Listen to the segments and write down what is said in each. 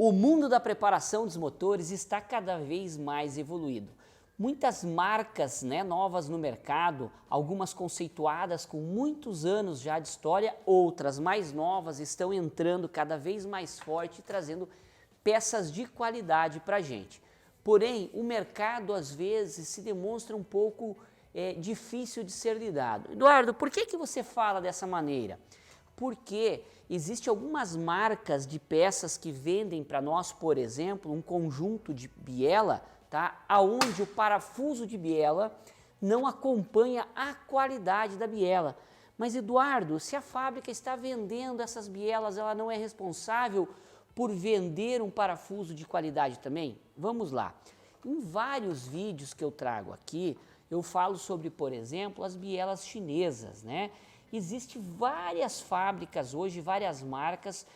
O mundo da preparação dos motores está cada vez mais evoluído. Muitas marcas novas no mercado, algumas conceituadas com muitos anos já de história, outras mais novas estão entrando cada vez mais forte, trazendo peças de qualidade para a gente. Porém, o mercado às vezes se demonstra um pouco difícil de ser lidado. Eduardo, por que você fala dessa maneira? Porque existem algumas marcas de peças que vendem para nós, por exemplo, um conjunto de biela, tá? Aonde o parafuso de biela não acompanha a qualidade da biela. Mas Eduardo, se a fábrica está vendendo essas bielas, ela não é responsável por vender um parafuso de qualidade também? Vamos lá. Em vários vídeos que eu trago aqui, eu falo sobre, por exemplo, as bielas chinesas, né? Existem várias fábricas hoje, várias marcas,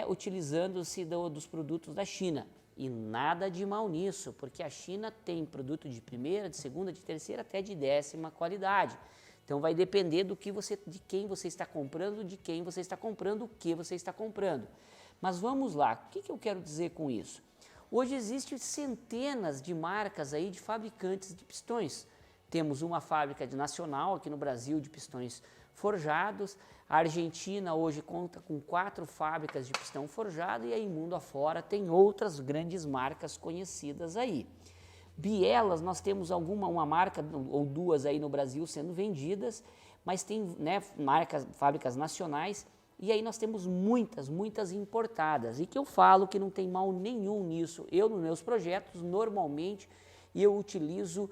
utilizando-se dos produtos da China. E nada de mal nisso, porque a China tem produto de primeira, de segunda, de terceira, até de 10ª qualidade. Então vai depender de quem você está comprando, de quem você está comprando, o que você está comprando. Mas vamos lá, o que eu quero dizer com isso? Hoje existem centenas de marcas aí de fabricantes de pistões. Temos uma fábrica nacional aqui no Brasil de pistões forjados. A Argentina hoje conta com 4 fábricas de pistão forjado e aí mundo afora tem outras grandes marcas conhecidas aí. Bielas, nós temos uma marca ou duas aí no Brasil sendo vendidas, mas tem fábricas nacionais e aí nós temos muitas importadas. E que eu falo que não tem mal nenhum nisso. Eu, nos meus projetos, normalmente, eu utilizo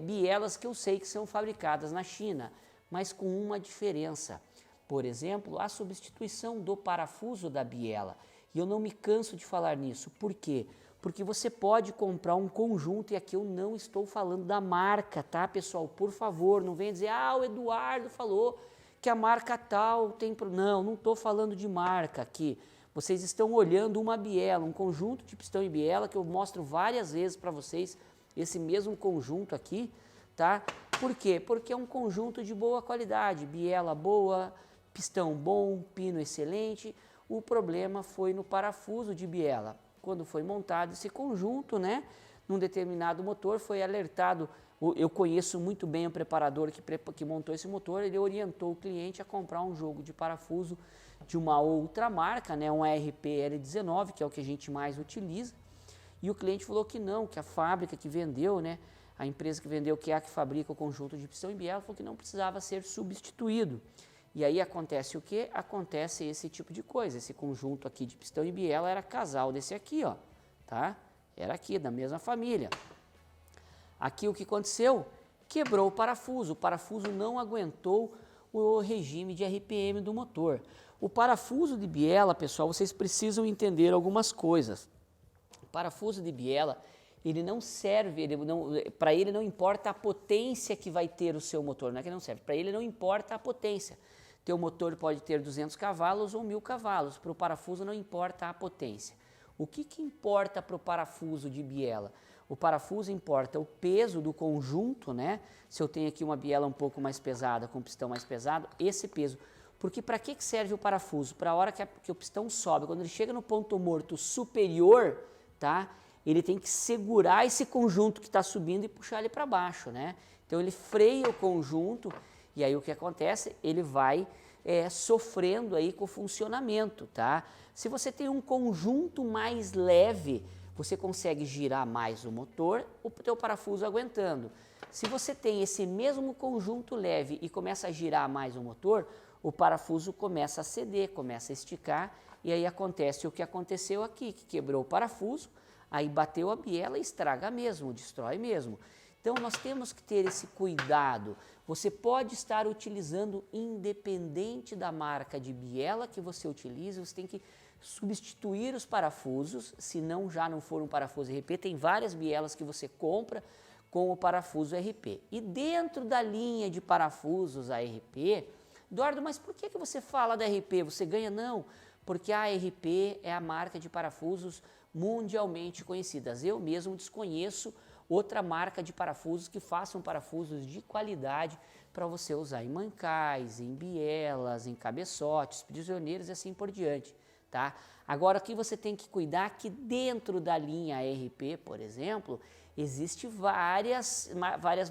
bielas que eu sei que são fabricadas na China, mas com uma diferença. Por exemplo, a substituição do parafuso da biela. E eu não me canso de falar nisso. Por quê? Porque você pode comprar um conjunto, e aqui eu não estou falando da marca, tá, pessoal? Por favor, não venha dizer, o Eduardo falou que a marca tal tem... Não estou falando de marca aqui. Vocês estão olhando uma biela, um conjunto de pistão e biela que eu mostro várias vezes para vocês, esse mesmo conjunto aqui, tá? Por quê? Porque é um conjunto de boa qualidade, biela boa, pistão bom, pino excelente. O problema foi no parafuso de biela. Quando foi montado esse conjunto, num determinado motor, foi alertado. Eu conheço muito bem o preparador que montou esse motor, ele orientou o cliente a comprar um jogo de parafuso de uma outra marca, um RP-L19, que é o que a gente mais utiliza. E o cliente falou que não, que a fábrica que vendeu, a empresa que vendeu, que é a que fabrica o conjunto de pistão e biela, falou que não precisava ser substituído. E aí acontece o quê? Acontece esse tipo de coisa. Esse conjunto aqui de pistão e biela era casal desse aqui, ó, tá? Era aqui, da mesma família. Aqui o que aconteceu? Quebrou o parafuso não aguentou o regime de RPM do motor. O parafuso de biela, pessoal, vocês precisam entender algumas coisas. O parafuso de biela, ele não serve, para ele não importa a potência que vai ter o seu motor, não é que não serve, para ele não importa a potência. Teu motor pode ter 200 cavalos ou 1000 cavalos, para o parafuso não importa a potência. O que importa para o parafuso de biela? O parafuso importa o peso do conjunto, Se eu tenho aqui uma biela um pouco mais pesada, com um pistão mais pesado, esse peso. Porque para que serve o parafuso? Para a hora que o pistão sobe, quando ele chega no ponto morto superior, tá? Ele tem que segurar esse conjunto que está subindo e puxar ele para baixo, Então ele freia o conjunto e aí o que acontece? Ele vai sofrendo aí com o funcionamento, tá? Se você tem um conjunto mais leve, você consegue girar mais o motor, o teu parafuso aguentando. Se você tem esse mesmo conjunto leve e começa a girar mais o motor, o parafuso começa a ceder, começa a esticar e aí acontece o que aconteceu aqui, que quebrou o parafuso, aí bateu a biela e estraga mesmo, destrói mesmo. Então nós temos que ter esse cuidado. Você pode estar utilizando, independente da marca de biela que você utilize, você tem que substituir os parafusos, se já não for um parafuso RP, tem várias bielas que você compra com o parafuso RP. E dentro da linha de parafusos ARP, Eduardo, mas por que você fala da RP? Você ganha? Não, porque a ARP é a marca de parafusos mundialmente conhecidas. Eu mesmo desconheço outra marca de parafusos que façam parafusos de qualidade para você usar em mancais, em bielas, em cabeçotes, prisioneiros e assim por diante. tá? Agora, o que você tem que cuidar que dentro da linha ARP, por exemplo, existe várias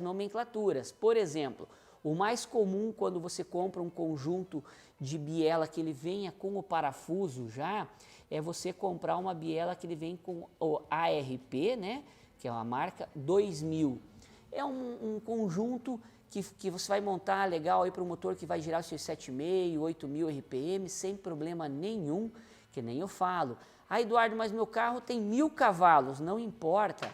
nomenclaturas. Por exemplo, o mais comum quando você compra um conjunto de biela que ele venha com o parafuso já, é você comprar uma biela que ele vem com o ARP, né, que é uma marca 2000. É um conjunto que você vai montar legal aí para o motor que vai girar os seus 7.500, 8.000 RPM sem problema nenhum, que nem eu falo. Ah, Eduardo, mas meu carro tem 1.000 cavalos, não importa.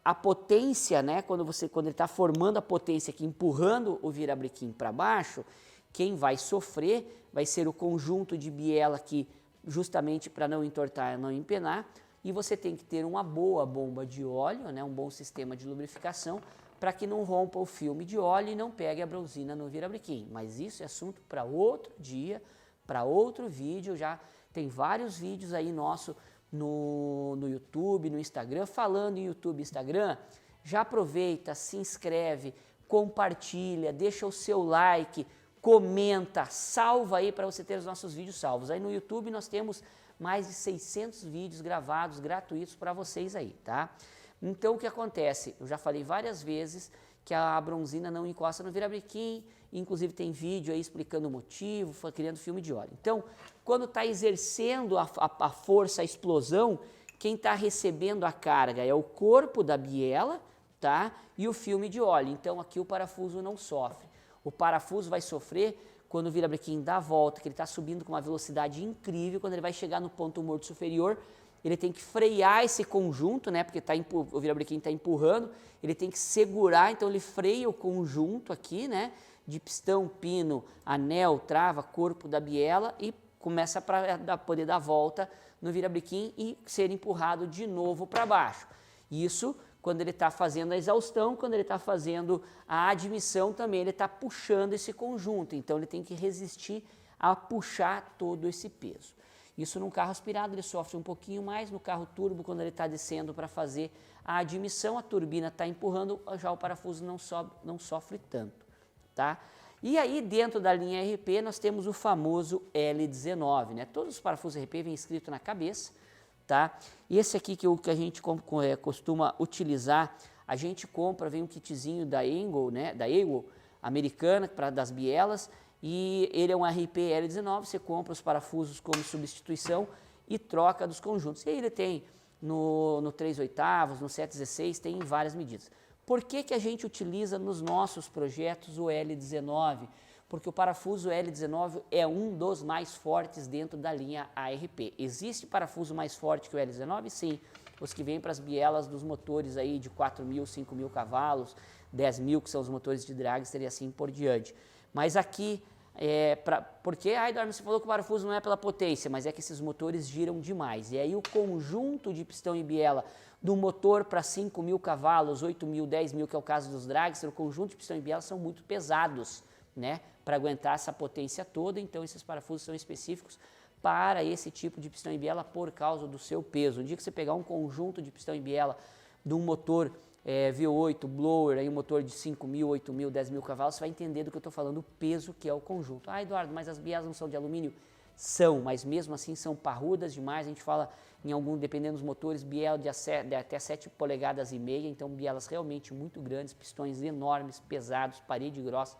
A potência, né, quando ele está formando a potência aqui, empurrando o virabrequim para baixo, quem vai sofrer vai ser o conjunto de biela aqui, justamente para não entortar, não empenar, e você tem que ter uma boa bomba de óleo, né, um bom sistema de lubrificação, para que não rompa o filme de óleo e não pegue a bronzina no virabrequim. Mas isso é assunto para outro dia, para outro vídeo. Já tem vários vídeos aí nosso no YouTube, no Instagram. Falando em YouTube e Instagram, já aproveita, se inscreve, compartilha, deixa o seu like, comenta, salva aí para você ter os nossos vídeos salvos. Aí no YouTube nós temos mais de 600 vídeos gravados gratuitos para vocês aí, tá? Então o que acontece? Eu já falei várias vezes que a bronzina não encosta no virabrequim, inclusive tem vídeo aí explicando o motivo, criando filme de óleo. Então, quando está exercendo a força, a explosão, quem está recebendo a carga é o corpo da biela, tá? E o filme de óleo. Então aqui o parafuso não sofre. O parafuso vai sofrer quando o virabrequim dá a volta, que ele está subindo com uma velocidade incrível, quando ele vai chegar no ponto morto superior, ele tem que frear esse conjunto, né, porque o virabrequim está empurrando, ele tem que segurar, então ele freia o conjunto aqui, né, de pistão, pino, anel, trava, corpo da biela e começa a poder dar volta no virabrequim e ser empurrado de novo para baixo. Isso quando ele está fazendo a exaustão, quando ele está fazendo a admissão também, ele está puxando esse conjunto, então ele tem que resistir a puxar todo esse peso. Isso num carro aspirado ele sofre um pouquinho mais, no carro turbo quando ele está descendo para fazer a admissão, a turbina está empurrando, já o parafuso não sofre tanto, tá? E aí dentro da linha RP nós temos o famoso L19, né? Todos os parafusos RP vêm escrito na cabeça, tá? Esse aqui que a gente costuma utilizar, a gente compra, vem um kitzinho da Engel, né? Da Engel, americana, das bielas, e ele é um RP L19, você compra os parafusos como substituição e troca dos conjuntos. E aí ele tem no 3/8, no 7/16, tem em várias medidas. Por que a gente utiliza nos nossos projetos o L19? Porque o parafuso L19 é um dos mais fortes dentro da linha ARP. Existe parafuso mais forte que o L19? Sim. Os que vêm para as bielas dos motores aí de 4.000, 5.000 cavalos, 10.000, que são os motores de dragster e assim por diante. Mas aqui, porque, Eduardo, você falou que o parafuso não é pela potência, mas é que esses motores giram demais. E aí o conjunto de pistão e biela do motor para 5.000 cavalos, 8.000, 10.000, que é o caso dos dragster, o conjunto de pistão e biela são muito pesados, né, para aguentar essa potência toda. Então esses parafusos são específicos para esse tipo de pistão e biela por causa do seu peso. Um dia que você pegar um conjunto de pistão e biela de um motor V8, blower, aí um motor de 5.000, 8.000, 10.000 cavalos, você vai entender do que eu estou falando, o peso que é o conjunto. Ah, Eduardo, mas as bielas não são de alumínio? São, mas mesmo assim são parrudas demais. A gente fala em dependendo dos motores, biela de até 7 polegadas e meia, então bielas realmente muito grandes, pistões enormes, pesados, parede grossa,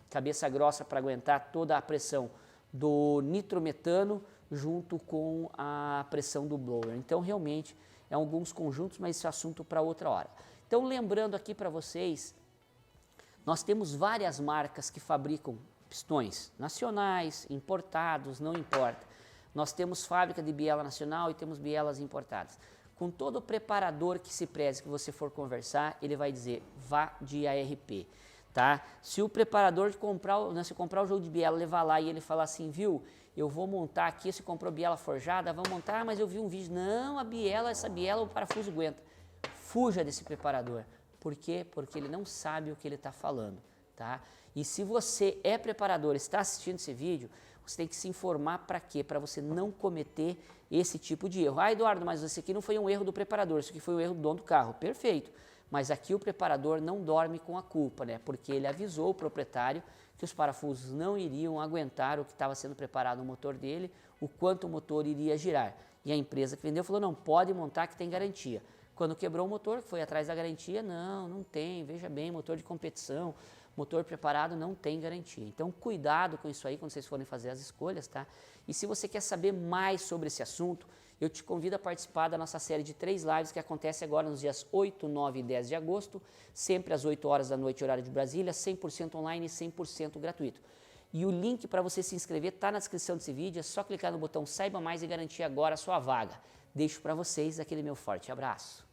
cabeça grossa para aguentar toda a pressão do nitrometano junto com a pressão do blower. Então realmente é alguns conjuntos, mas esse é assunto para outra hora. Então lembrando aqui para vocês, nós temos várias marcas que fabricam pistões nacionais, importados, não importa. Nós temos fábrica de biela nacional e temos bielas importadas. Com todo o preparador que se preze que você for conversar, ele vai dizer, vá de ARP. Tá? Se o preparador se comprar o jogo de biela, levar lá e ele falar assim, viu, eu vou montar aqui, você comprou biela forjada, vamos montar, mas eu vi um vídeo, não, essa biela o parafuso aguenta. Fuja desse preparador. Por quê? Porque ele não sabe o que ele está falando, tá? E se você é preparador, está assistindo esse vídeo, você tem que se informar para quê? Para você não cometer esse tipo de erro. Ah, Eduardo, mas esse aqui não foi um erro do preparador, isso aqui foi um erro do dono do carro. Perfeito. Mas aqui o preparador não dorme com a culpa, né? Porque ele avisou o proprietário que os parafusos não iriam aguentar o que estava sendo preparado no motor dele, o quanto o motor iria girar. E a empresa que vendeu falou, não, pode montar que tem garantia. Quando quebrou o motor, foi atrás da garantia, não tem, veja bem, motor de competição, motor preparado não tem garantia. Então, cuidado com isso aí quando vocês forem fazer as escolhas, tá? E se você quer saber mais sobre esse assunto, eu te convido a participar da nossa série de 3 lives que acontece agora nos dias 8, 9 e 10 de agosto, sempre às 8 horas da noite, horário de Brasília, 100% online e 100% gratuito. E o link para você se inscrever está na descrição desse vídeo, é só clicar no botão Saiba Mais e garantir agora a sua vaga. Deixo para vocês aquele meu forte abraço.